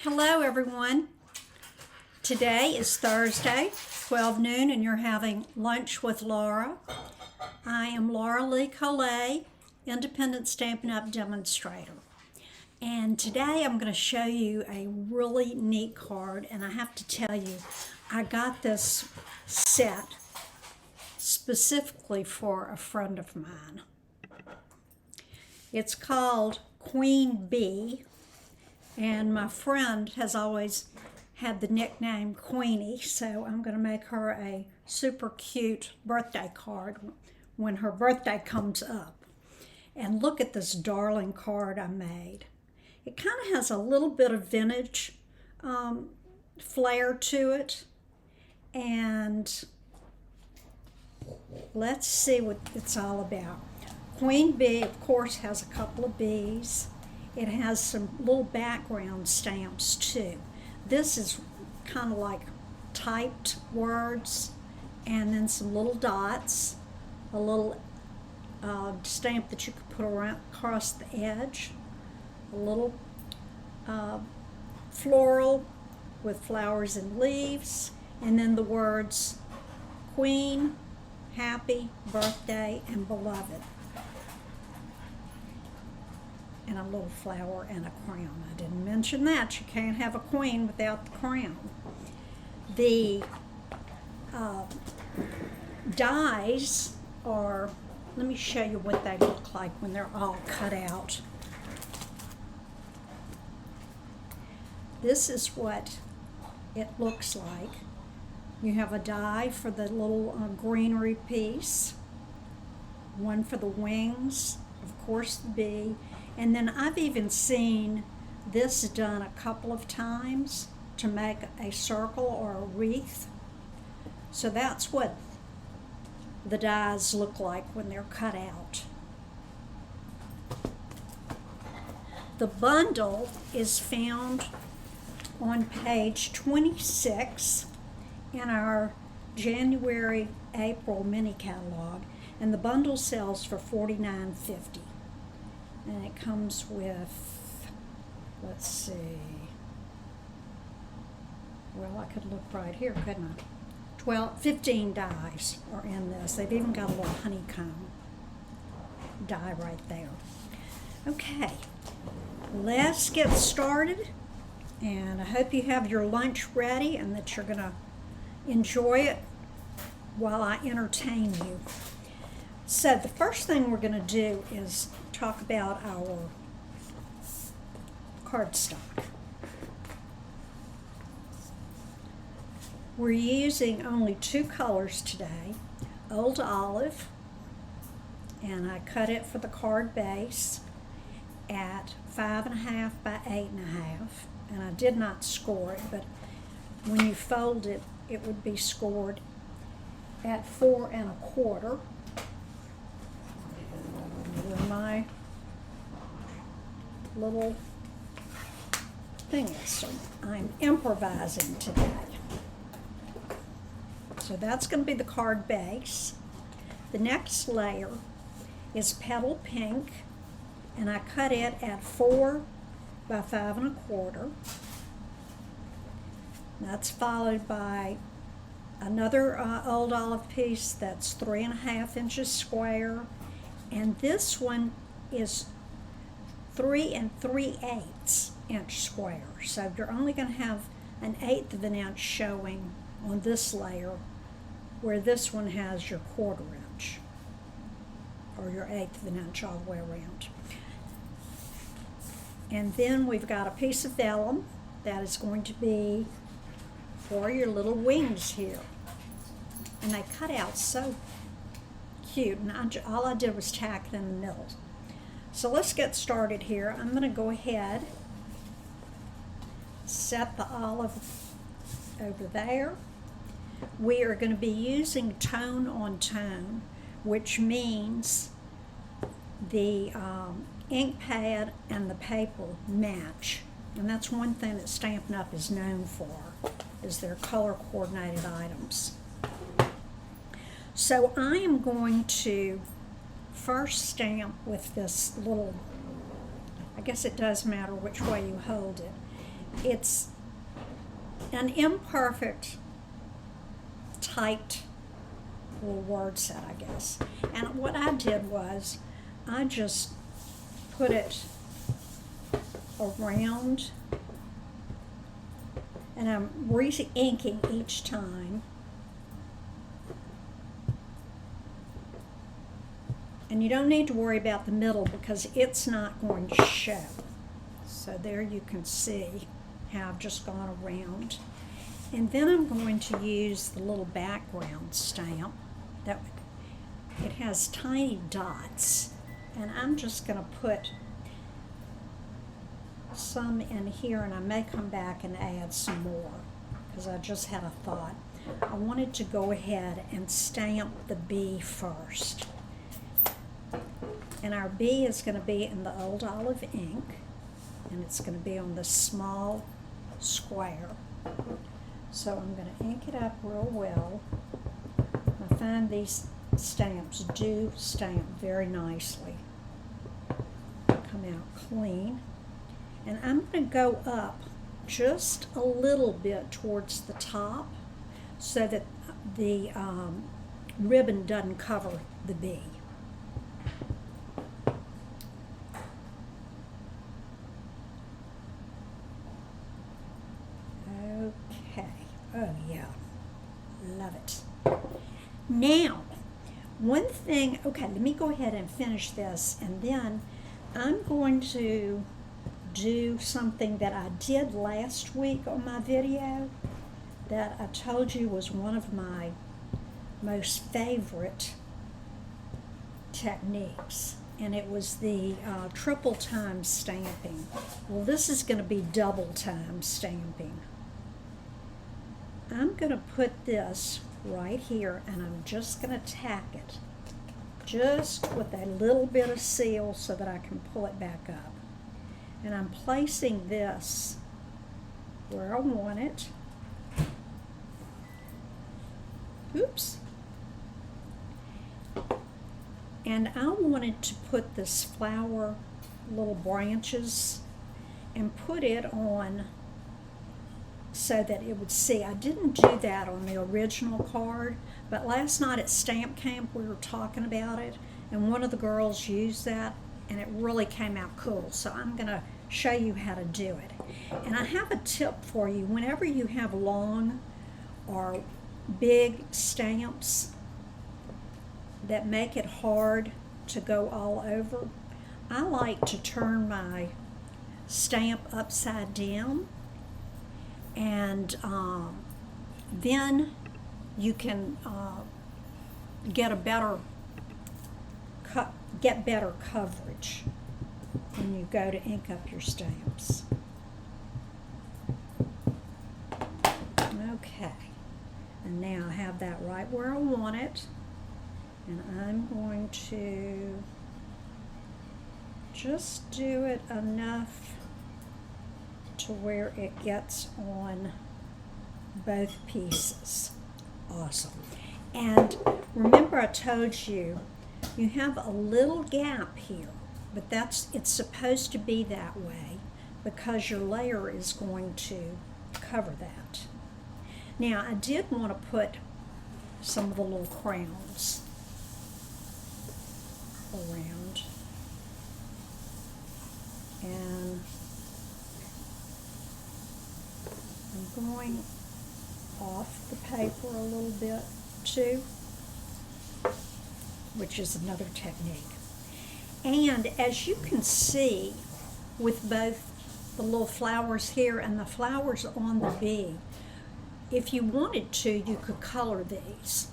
Hello everyone. Today is Thursday, 12 noon, and you're having lunch with Laura. I am Laura Lee Collet, Independent Stampin' Up! Demonstrator. And today I'm going to show you a really neat card, and I have to tell you, I got this set specifically for a friend of mine. It's called Queen Bee. And my friend has always had the nickname Queenie, so I'm going to make her a super cute birthday card when her birthday comes up. And look at this darling card I made. It kind of has a little bit of vintage flair to it. And let's see what it's all about. Queen Bee, of course, has a couple of bees. It has some little background stamps too. This is kind of like typed words, and then some little dots, a little stamp that you could put around across the edge, a little floral with flowers and leaves, and then the words Queen, Happy Birthday, and Beloved. And a little flower and a crown. I didn't mention that. You can't have a queen without the crown. The dies are, let me show you what they look like when they're all cut out. This is what it looks like. You have a die for the little greenery piece, one for the wings, of course the bee. And then I've even seen this done a couple of times to make a circle or a wreath. So that's what the dies look like when they're cut out. The bundle is found on page 26 in our January-April mini catalog, and the bundle sells for $49.50. And it comes with, let's see, well, I could look right here, couldn't I? 15 dies are in this. They've even got a little honeycomb die right there. Okay, let's get started. And I hope you have your lunch ready and that you're going to enjoy it while I entertain you. So the first thing we're going to do is talk about our cardstock. We're using only two colors today, Old Olive, and I cut it for the card base at 5.5 by 8.5, and I did not score it, but when you fold it, it would be scored at 4.25. Where my little thing is, so I'm improvising today. So that's going to be the card base. The next layer is Petal Pink, and I cut it at 4 by 5.25. That's followed by another Old Olive piece that's 3.5 inches square. And this one is 3 3/8 inch square. So you're only going to have 1/8 of an inch showing on this layer, where this one has your 1/4 inch, or your 1/8 of an inch all the way around. And then we've got a piece of vellum that is going to be for your little wings here. And they cut out so cute, and all I did was tack it in the middle. So let's get started here. I'm going to go ahead, set the olive over there. We are going to be using tone on tone, which means the ink pad and the paper match. And that's one thing that Stampin' Up! Is known for, is their color coordinated items. So I am going to first stamp with this little, I guess it does matter which way you hold it, it's an imperfect typed little word set, I guess. And what I did was I just put it around, and I'm re-inking each time. And you don't need to worry about the middle because it's not going to show. So there you can see how I've just gone around. And then I'm going to use the little background stamp. It has tiny dots. And I'm just going to put some in here, and I may come back and add some more because I just had a thought. I wanted to go ahead and stamp the bee first. And our bee is going to be in the Old Olive ink, and it's going to be on the small square. So I'm going to ink it up real well. I find these stamps do stamp very nicely. Come out clean. And I'm going to go up just a little bit towards the top so that the ribbon doesn't cover the bee. Okay. Oh yeah. Love it. Now, one thing, okay, let me go ahead and finish this, and then I'm going to do something that I did last week on my video that I told you was one of my most favorite techniques, and it was the triple time stamping. Well, this is going to be double time stamping. I'm going to put this right here, and I'm just going to tack it just with a little bit of seal so that I can pull it back up. And I'm placing this where I want it. Oops. And I wanted to put this flower little branches and put it on so that it would see. I didn't do that on the original card, but last night at Stamp Camp we were talking about it, and one of the girls used that, and it really came out cool. So I'm going to show you how to do it. And I have a tip for you. Whenever you have long or big stamps that make it hard to go all over, I like to turn my stamp upside down, and then you can get better coverage when you go to ink up your stamps. Okay, and now I have that right where I want it, and I'm going to just do it enough to where it gets on both pieces. Awesome. And remember I told you, you have a little gap here, but it's supposed to be that way because your layer is going to cover that. Now I did want to put some of the little crowns around, and I'm going off the paper a little bit too, which is another technique. And as you can see, with both the little flowers here and the flowers on the bee, if you wanted to, you could color these.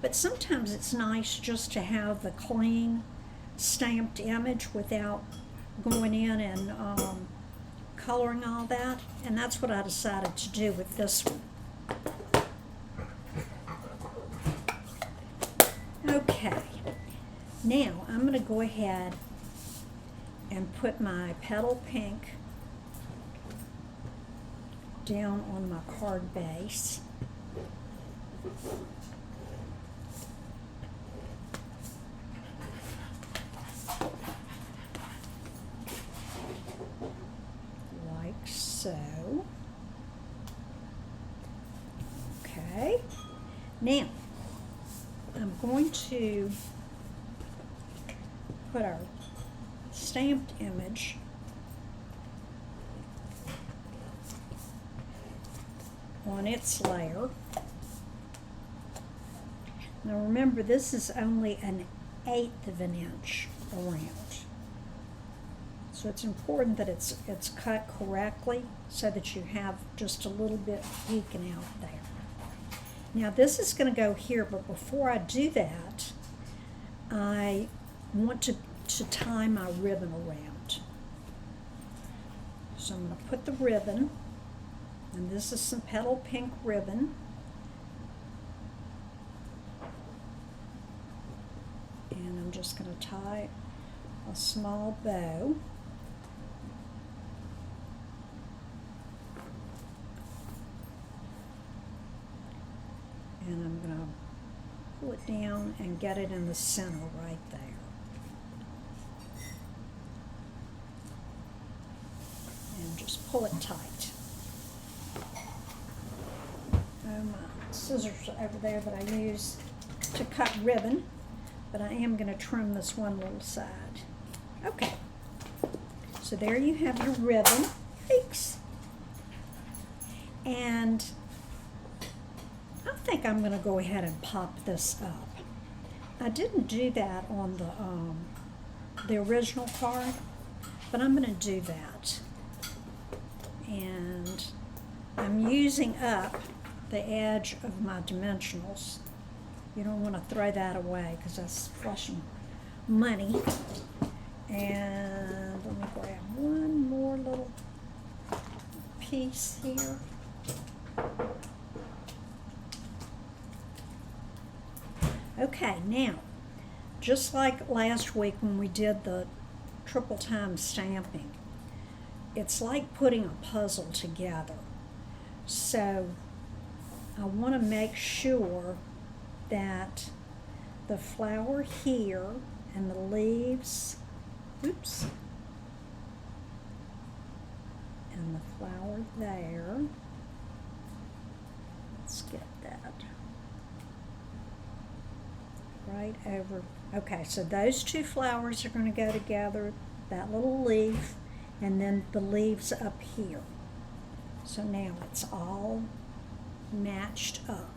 But sometimes it's nice just to have the clean stamped image without going in and coloring all that. And that's what I decided to do with this one. Okay, now I'm going to go ahead and put my petal pink down on my card base. Like so. bow. Okay, now I'm going to put our stamped image on its layer. Now remember, this is only 1/8 of an inch around. So it's important that it's cut correctly so that you have just a little bit peeking out there. Now this is going to go here, but before I do that, I want to tie my ribbon around. So I'm going to put the ribbon, and this is some petal pink ribbon. And I'm just going to tie a small bow. And I'm going to pull it down and get it in the center right there. And just pull it tight. My scissors are over there that I use to cut ribbon, but I am going to trim this one little side. Okay, so there you have your ribbon. Thanks. And I think I'm going to go ahead and pop this up. I didn't do that on the original card, but I'm going to do that. And I'm using up the edge of my dimensionals. You don't want to throw that away because that's flushing money. And let me grab one more little piece here. Okay, now, just like last week when we did the triple time stamping, it's like putting a puzzle together. So I want to make sure that the flower here and the leaves, oops, and the flower there, let's get that right over. Okay, so those two flowers are going to go together, that little leaf, and then the leaves up here. So now it's all matched up.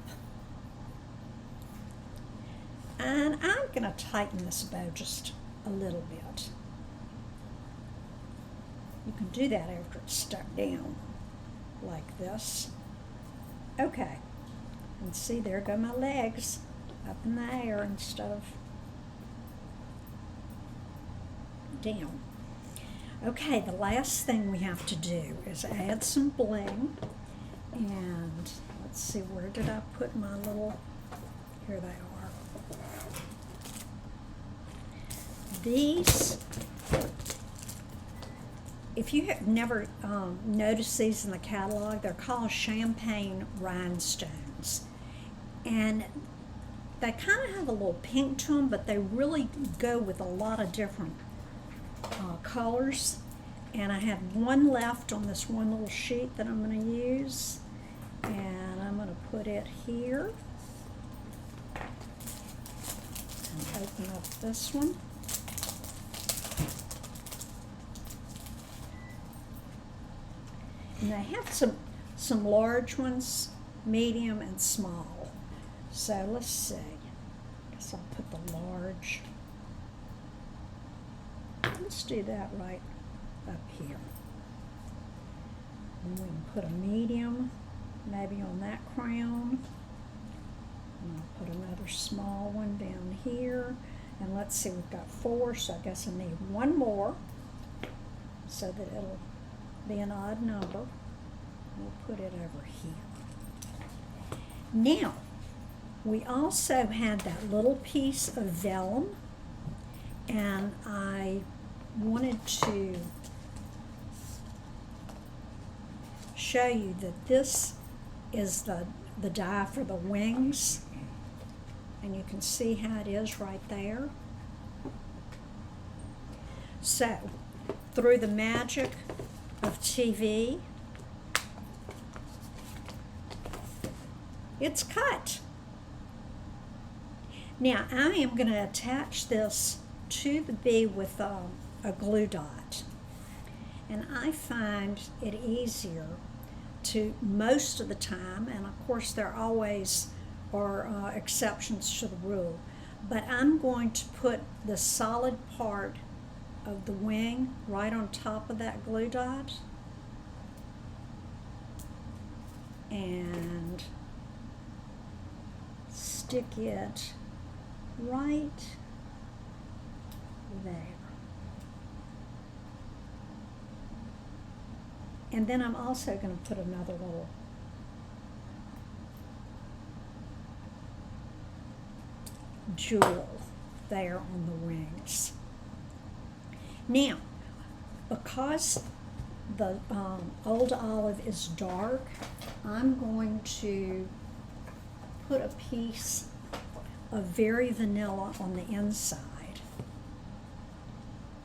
And I'm going to tighten this bow just a little bit. You can do that after it's stuck down like this. Okay, and see, there go my legs up in the air instead of down. Okay, the last thing we have to do is add some bling. And let's see, where did I put my little, here they are. These, if you have never noticed these in the catalog, they're called champagne rhinestones. And they kind of have a little pink to them, but they really go with a lot of different colors. And I have one left on this one little sheet that I'm going to use. And I'm going to put it here. And open up this one. And they have some large ones, medium and small. So let's see. I guess I'll put the large. Let's do that right up here. And we can put a medium maybe on that crown. And I'll put another small one down here. And let's see, we've got 4, so I guess I need one more so that it'll be an odd number. We'll put it over here. Now, we also had that little piece of vellum, and I wanted to show you that this is the die for the wings, and you can see how it is right there. So, through the magic of TV, it's cut. Now I am going to attach this to the bee with a glue dot. And I find it easier to, most of the time, and of course there always are exceptions to the rule, but I'm going to put the solid part of the wing right on top of that glue dot and stick it right there. And then I'm also going to put another little jewel there on the wings. Now, because the old olive is dark, I'm going to put a piece of very vanilla on the inside.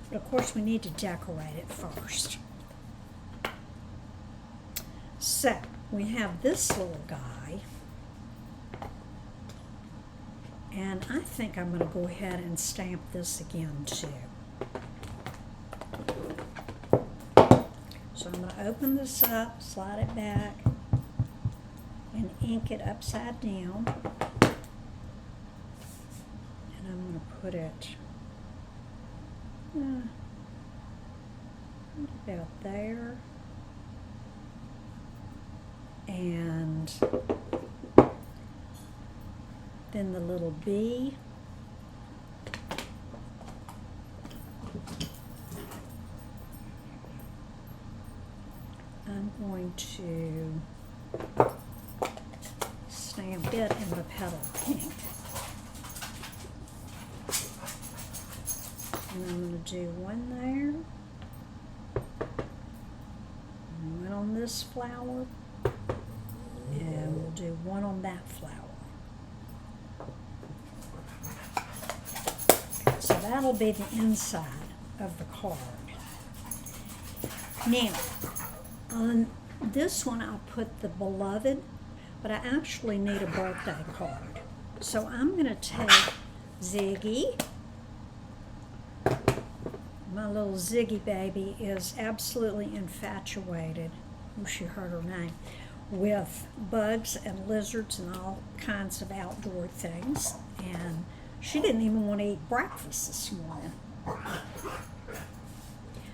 But of course we need to decorate it first. So we have this little guy, and I think I'm going to go ahead and stamp this again too. So I'm going to open this up, slide it back, and ink it upside down. And I'm going to put it about there. And then the little bee. I'm going to stamp it in the petal pink. And I'm going to do one there, one on this flower, and we'll do one on that flower. So that'll be the inside of the card. Now, on this one I'll put the beloved, but I actually need a birthday card. So I'm going to take Ziggy. My little Ziggy baby is absolutely infatuated, oh, she heard her name, with bugs and lizards and all kinds of outdoor things. And she didn't even want to eat breakfast this morning.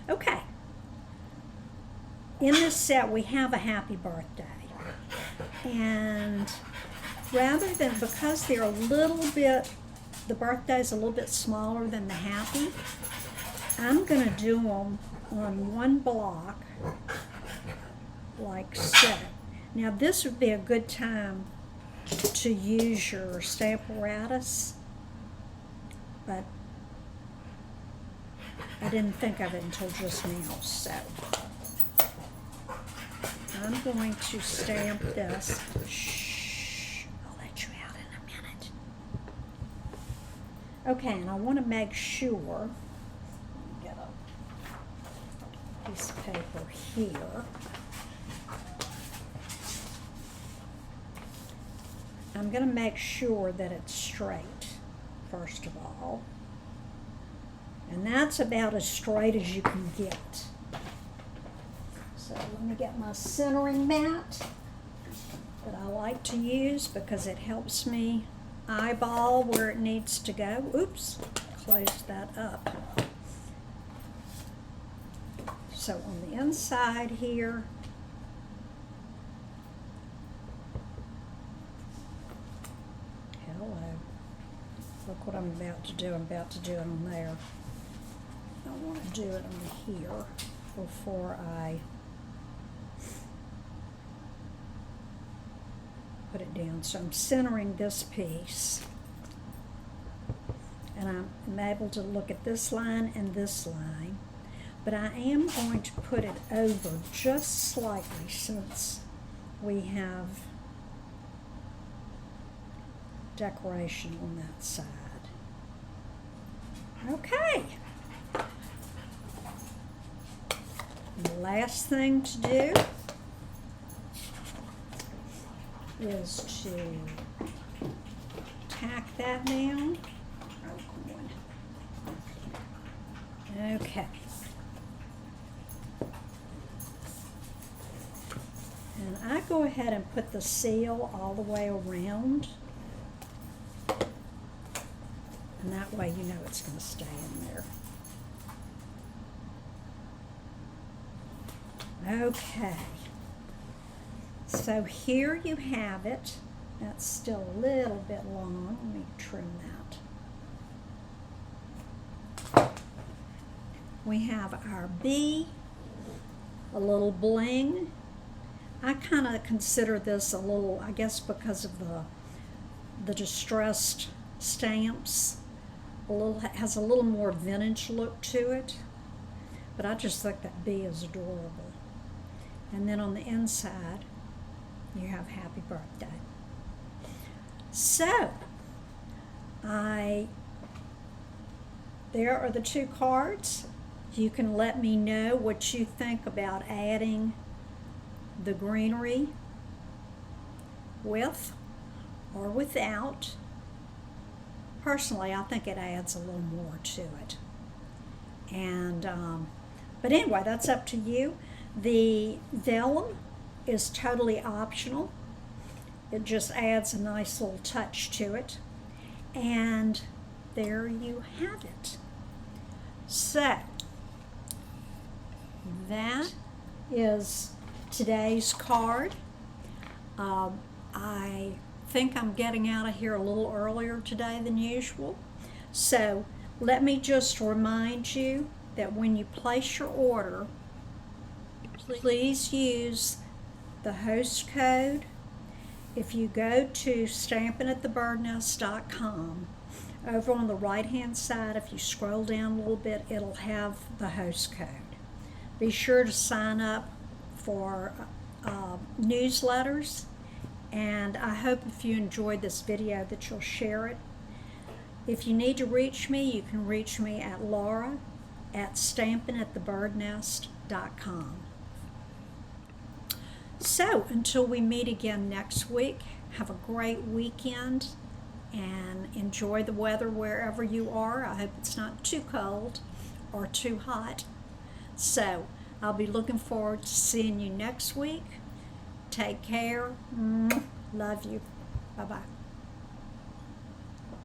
Okay. In this set we have a happy birthday. And rather than, because they're a little bit, the birthday's a little bit smaller than the happy, I'm going to do them on one block like so. Now this would be a good time to use your Stamparatus, but I didn't think of it until just now. So I'm going to stamp this. Shh, I'll let you out in a minute. Okay, and I want to make sure, get a piece of paper here. I'm going to make sure that it's straight, first of all. And that's about as straight as you can get. So let me get my centering mat that I like to use because it helps me eyeball where it needs to go. Oops, close that up. So on the inside here, hello, look what I'm about to do. I'm about to do it on there. I want to do it on here before I put it down. So I'm centering this piece, and I'm able to look at this line and this line, but I am going to put it over just slightly since we have decoration on that side. Okay. And the last thing to do is to tack that down. Okay. And I go ahead and put the seal all the way around. And that way you know it's going to stay in there. Okay. So here you have it. That's still a little bit long. Let me trim that. We have our bee, a little bling. I kind of consider this a little, I guess because of the distressed stamps, has a little more vintage look to it. But I just think that bee is adorable. And then on the inside, you have happy birthday. So, there are the two cards. You can let me know what you think about adding the greenery with or without. Personally, I think it adds a little more to it. And, but anyway, that's up to you. The vellum is totally optional. It just adds a nice little touch to it. And there you have it. So, that is today's card. I think I'm getting out of here a little earlier today than usual. So, let me just remind you that when you place your order, please use the host code. If you go to stampingatthebirdnest.com, over on the right hand side, if you scroll down a little bit, it'll have the host code. Be sure to sign up for newsletters, and I hope if you enjoyed this video that you'll share it. If you need to reach me, you can reach me at laura@stampingatthebirdnest.com. So, until we meet again next week, have a great weekend and enjoy the weather wherever you are. I hope it's not too cold or too hot. So, I'll be looking forward to seeing you next week. Take care. Love you. Bye-bye.